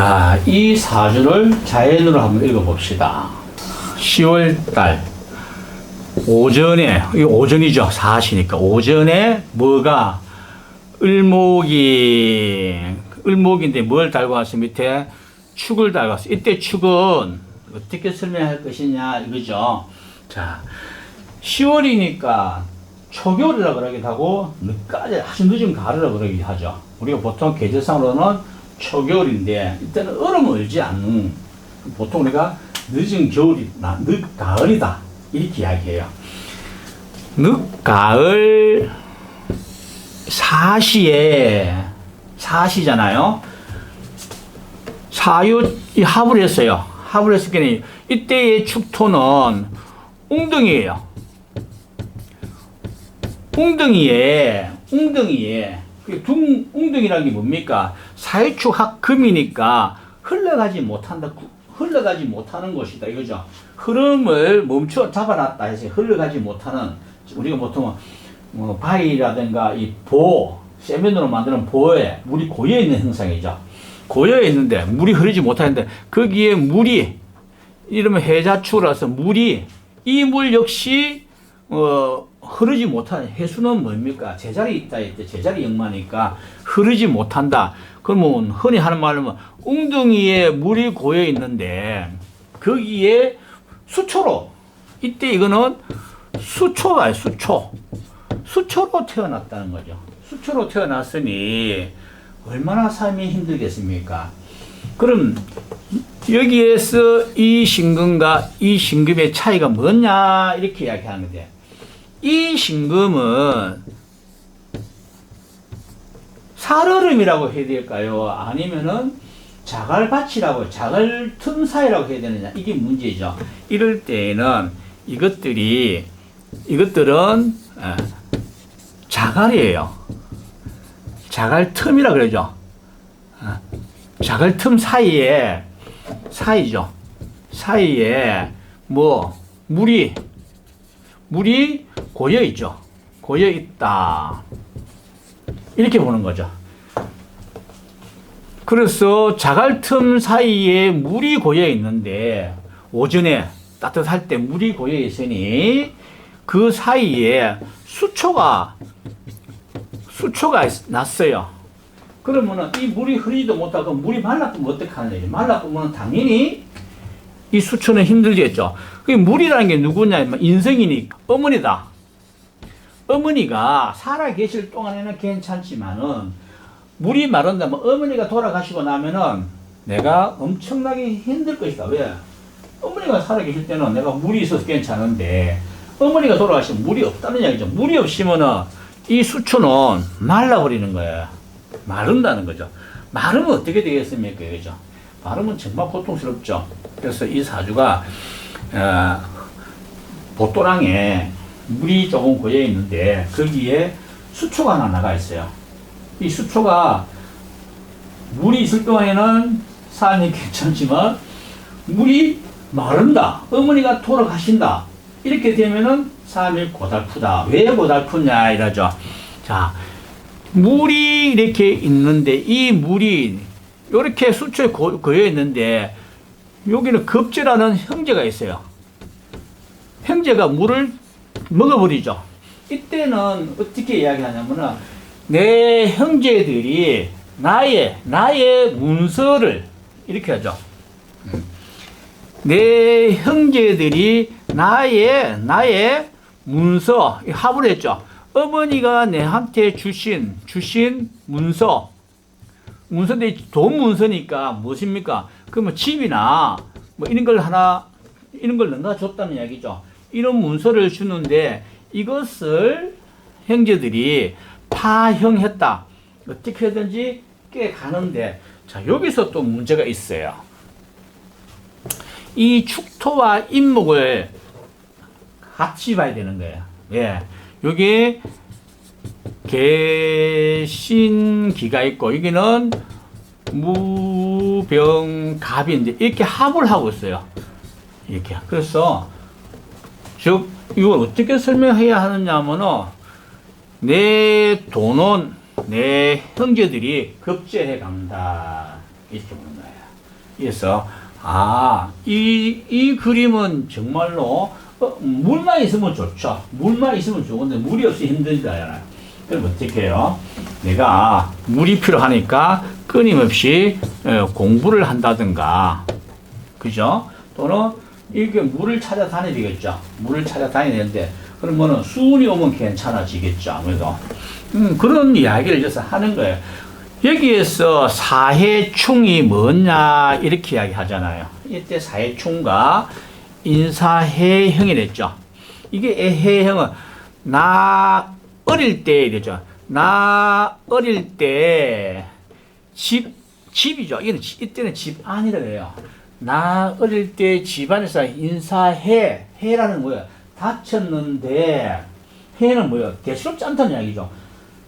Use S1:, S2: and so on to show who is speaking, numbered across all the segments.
S1: 자, 이 사주를 자연으로 한번 읽어봅시다. 10월달 오전에, 이 오전이죠. 사시니까 오전에 뭐가 을목인데 뭘 달고 왔어? 밑에 축을 달고 왔어. 이때 축은 어떻게 설명할 것이냐 이거죠. 자, 10월이니까 초겨울이라고 그러기도 하고 늦까지 아주 늦은 가을이라고 그러기도 하죠. 우리가 보통 계절상으로는 초겨울인데 이때는 얼음을 얼지 않는, 보통 우리가 늦은 겨울이다, 늦가을이다 이렇게 이야기해요. 늦가을 사시잖아요. 사유이 합을 했어요. 합을 했을 때는 이때의 축토는 웅덩이에요. 웅덩이에 웅덩이라는 게 뭡니까? 사유축 합금이니까 흘러가지 못하는 곳이다 이거죠. 흐름을 멈춰 잡아놨다 해서 흘러가지 못하는, 우리가 보통 바위라든가 이 세면으로 만드는 보에 물이 고여 있는 현상이죠. 고여 있는데 물이 흐르지 못하는데 거기에 물이, 이러면 해자축으로서 이 물 역시 흐르지 못하는, 해수는 뭡니까? 제자리 있다 했대. 제자리 역마니까 흐르지 못한다. 그러면 흔히 하는 말로 웅덩이에 물이 고여 있는데 거기에 수초로, 이때 이거는 수초가요. 수초로 태어났다는 거죠. 수초로 태어났으니 얼마나 삶이 힘들겠습니까? 그럼 여기에서 이 신금과 이 신금의 차이가 뭐냐 이렇게 이야기하는데, 이 신금은 살얼음이라고 해야 될까요? 아니면은 자갈밭이라고, 자갈틈 사이라고 해야 되느냐, 이게 문제죠. 이럴 때에는 이것들은 자갈이에요. 자갈틈이라 그러죠. 자갈틈 사이죠. 사이에 물이 고여 있죠. 고여 있다. 이렇게 보는 거죠. 그래서 자갈틈 사이에 물이 고여 있는데, 오전에 따뜻할 때 물이 고여 있으니 그 사이에 수초가 났어요. 그러면은 이 물이 흐르지도 못하고 물이 말라보면 어떡하느냐. 말라보면 당연히 이 수초는 힘들겠죠. 그 물이라는 게 누구냐면 인성이니까 어머니다. 어머니가 살아 계실 동안에는 괜찮지만은 물이 마른다면, 어머니가 돌아가시고 나면은 내가 엄청나게 힘들 것이다. 왜? 어머니가 살아 계실 때는 내가 물이 있어서 괜찮은데 어머니가 돌아가시면 물이 없다는 이야기죠. 물이 없으면은 이 수초는 말라버리는 거예요. 마른다는 거죠. 마르면 어떻게 되겠습니까? 그죠? 마르면 정말 고통스럽죠. 그래서 이 사주가 보토랑에 물이 조금 고여 있는데 거기에 수초가 하나 나가 있어요. 이 수초가 물이 있을 동안에는 삶이 괜찮지만 물이 마른다, 어머니가 돌아가신다, 이렇게 되면은 삶이 고달프다. 왜 고달프냐 이러죠. 자, 물이 이렇게 있는데 이 물이 이렇게 수초에 고여 있는데 여기는 급제라는 형제가 있어요. 형제가 물을 먹어버리죠. 이때는 어떻게 이야기하냐면은 내 형제들이 나의 문서를 이렇게 하죠. 내 형제들이 나의 문서, 합을 했죠. 어머니가 내한테 주신 문서인데 돈 문서니까 무엇입니까? 그러면 집이나 이런 걸 넘가 줬다는 이야기죠. 이런 문서를 주는데 이것을 형제들이 파형했다. 어떻게든지 깨가는데, 자, 여기서 또 문제가 있어요. 이 축토와 인목을 같이 봐야 되는 거예요. 예. 여기 개신기가 있고 여기는 무병갑인데 이렇게 합을 하고 있어요. 이렇게. 그래서 즉 이걸 어떻게 설명해야 하느냐 하면은 내 돈은 내 형제들이 급제해 간다. 이렇게 보는 거예요. 그래서 이 그림은 정말로 물만 있으면 좋죠. 물만 있으면 좋은데 물이 없이 힘들잖아요. 그럼 어떻게 해요? 내가 물이 필요하니까 끊임없이 공부를 한다든가, 그죠? 또는 이렇게 물을 찾아다녀야 되겠죠. 물을 찾아다녀야 되는데 그러면은 수운이 오면 괜찮아지겠죠. 아무래도 그런 이야기를 이제 하는 거예요. 여기에서 사해충이 뭐냐 이렇게 이야기하잖아요. 이때 사해충과 인사해형이 됐죠. 이게 해형은 나 어릴 때 되죠. 나 어릴 때 집이죠. 이때는 집안이라고 해요. 나 어릴 때 집안에서 해라는 뭐예요? 다쳤는데, 해는 뭐예요? 대수롭지 않다는 이야기죠.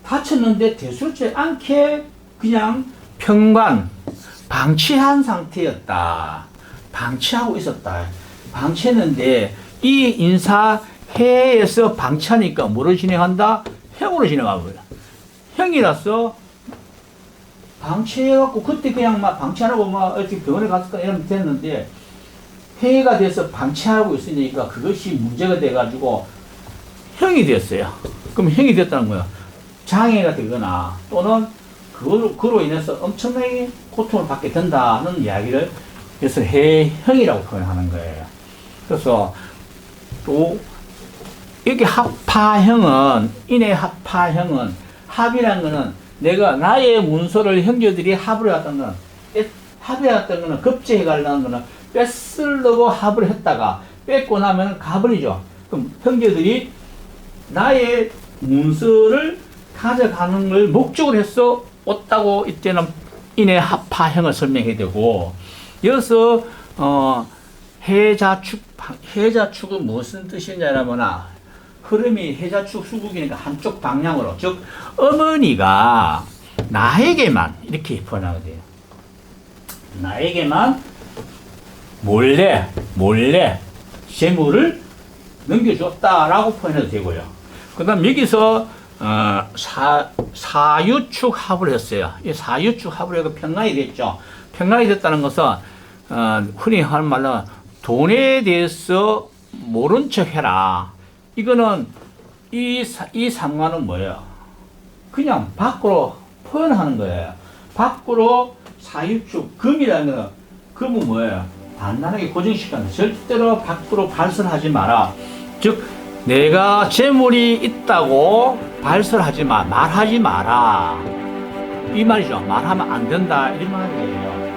S1: 다쳤는데 대수롭지 않게 그냥 방치한 상태였다. 방치하고 있었다. 방치했는데 이 인사해에서 방치하니까 뭐를 진행한다? 형으로 진행하고요. 형이라서 방치해갖고 그때 그냥 막 방치 안 하고 막 이렇게 병원에 갔을까 이러면 됐는데 해가 돼서 방치하고 있으니까 그것이 문제가 돼가지고 형이 됐어요. 그럼 형이 됐다는 거예요. 장애가 되거나 또는 그로 인해서 엄청나게 고통을 받게 된다는 이야기를 그래서 해형이라고 표현하는 거예요. 그래서 또 이렇게 인해 합파형은 합이라는 거는 내가 나의 문서를 형제들이 합을 해왔던 거는 합해왔던 거는 급제해 가려는 거는 뺏으려고 합을 했다가 뺏고 나면 가버리죠. 그럼 형제들이 나의 문서를 가져가는 걸 목적으로 해서 왔다고 이때는 인해 합파형을 설명해야 되고 여기서 해자축은 무슨 뜻이냐면 흐름이 해자축 수국이니까 한쪽 방향으로 즉 어머니가 나에게만 이렇게 표현하게 돼요. 나에게만 몰래 재물을 넘겨줬다라고 표현해도 되고요. 그 다음 여기서 사유축 합을 했어요. 이 사유축 합을 해서 평강이 됐죠. 평강이 됐다는 것은 흔히 하는 말로 돈에 대해서 모른 척 해라. 이거는 이 상관은 뭐예요? 그냥 밖으로 표현하는 거예요. 밖으로 사유축 금이라는 거는 금은 뭐예요? 단단하게 고정시켰는데 절대로 밖으로 발설하지 마라. 즉 내가 재물이 있다고 발설하지 마, 말하지 마라. 이 말이죠. 말하면 안 된다. 이 말이에요.